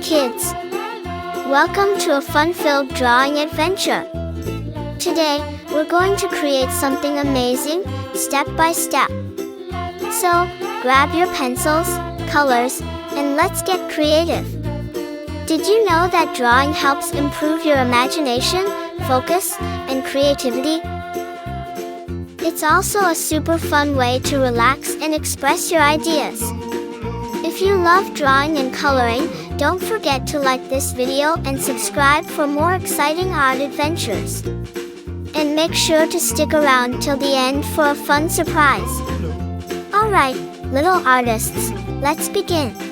kids! Welcome to a fun-filled drawing adventure. Today, we're going to create something amazing, step by step. So, grab your pencils, colors, and let's get creative. Did you know that drawing helps improve your imagination, focus, and creativity? It's also a super fun way to relax and express your ideas. If you love drawing and coloring, don't forget to like this video and subscribe for more exciting art adventures. And make sure to stick around till the end for a fun surprise. Alright, little artists, let's begin.